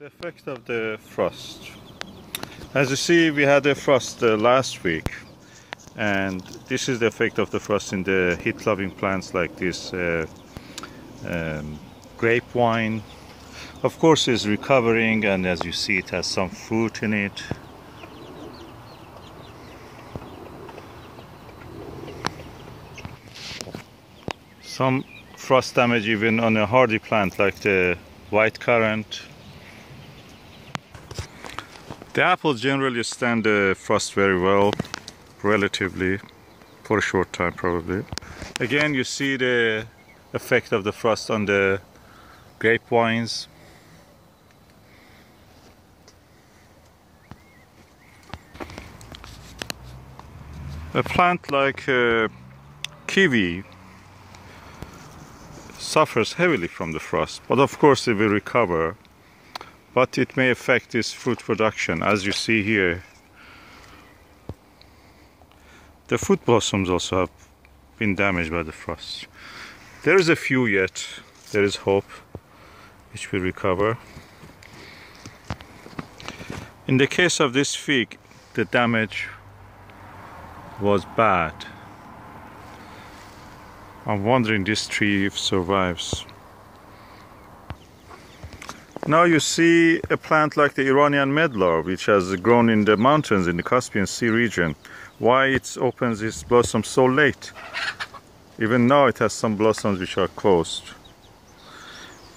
The effect of the frost. As you see, we had a frost last week, and this is the effect of the frost in the heat-loving plants like this. Grape vine, of course, is recovering, and as you see, it has some fruit in it. Some frost damage even on a hardy plant like the white currant. The apples generally stand the frost very well, relatively, for a short time probably. Again, you see the effect of the frost on the grapevines. A plant like kiwi suffers heavily from the frost, but of course it will recover. But it may affect its fruit production, as you see here. The fruit blossoms also have been damaged by the frost. There is a few yet. There is hope which will recover. In the case of this fig, the damage was bad. I'm wondering this tree if survives. Now you see a plant like the Iranian medlar, which has grown in the mountains in the Caspian Sea region. Why it opens its blossoms so late? Even now it has some blossoms which are closed.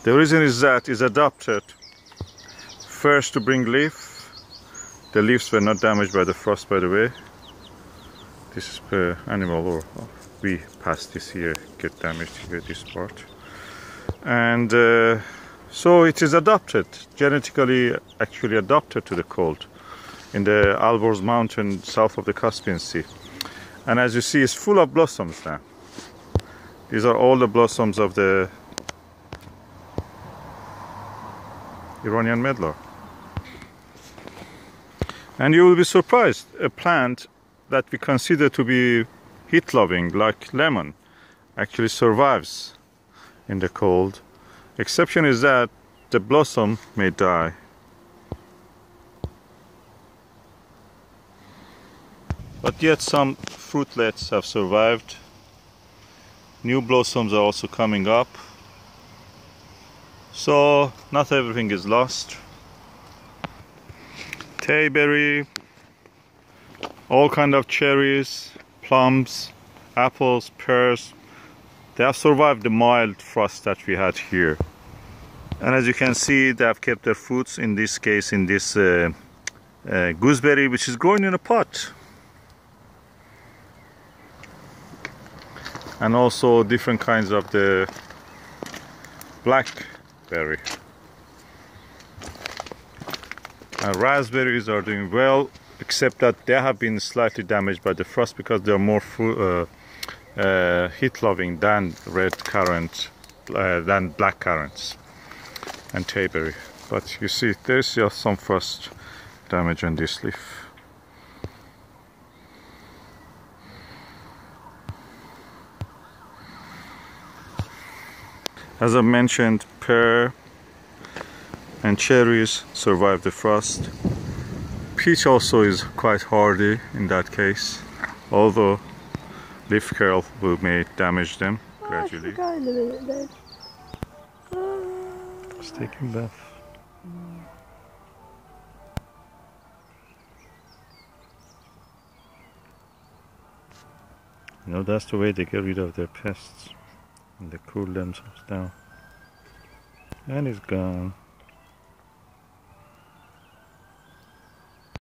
The reason is that it's adapted first to bring leaf. The leaves were not damaged by the frost, by the way. This is per animal, or we passed this here, get damaged here, this part. And so it is adapted, genetically actually adapted to the cold in the Alborz mountain south of the Caspian Sea. And as you see, it's full of blossoms now. These are all the blossoms of the Iranian medlar. And you will be surprised, a plant that we consider to be heat-loving, like lemon, actually survives in the cold. Exception is that the blossom may die. But yet some fruitlets have survived. New blossoms are also coming up. So not everything is lost. Tayberry, all kind of cherries, plums, apples, pears. They have survived the mild frost that we had here. And as you can see, they have kept their fruits, in this case in this gooseberry, which is growing in a pot. And also different kinds of the blackberry. And raspberries are doing well, except that they have been slightly damaged by the frost because they are more heat-loving than red currant, than black currants and tayberry. But you see, there's just some frost damage on this leaf. As I mentioned, pear and cherries survive the frost. Peach also is quite hardy in that case, although leaf curl may damage them gradually. It's taking bath. You know, that's the way they get rid of their pests, and they cool themselves down. And it's gone.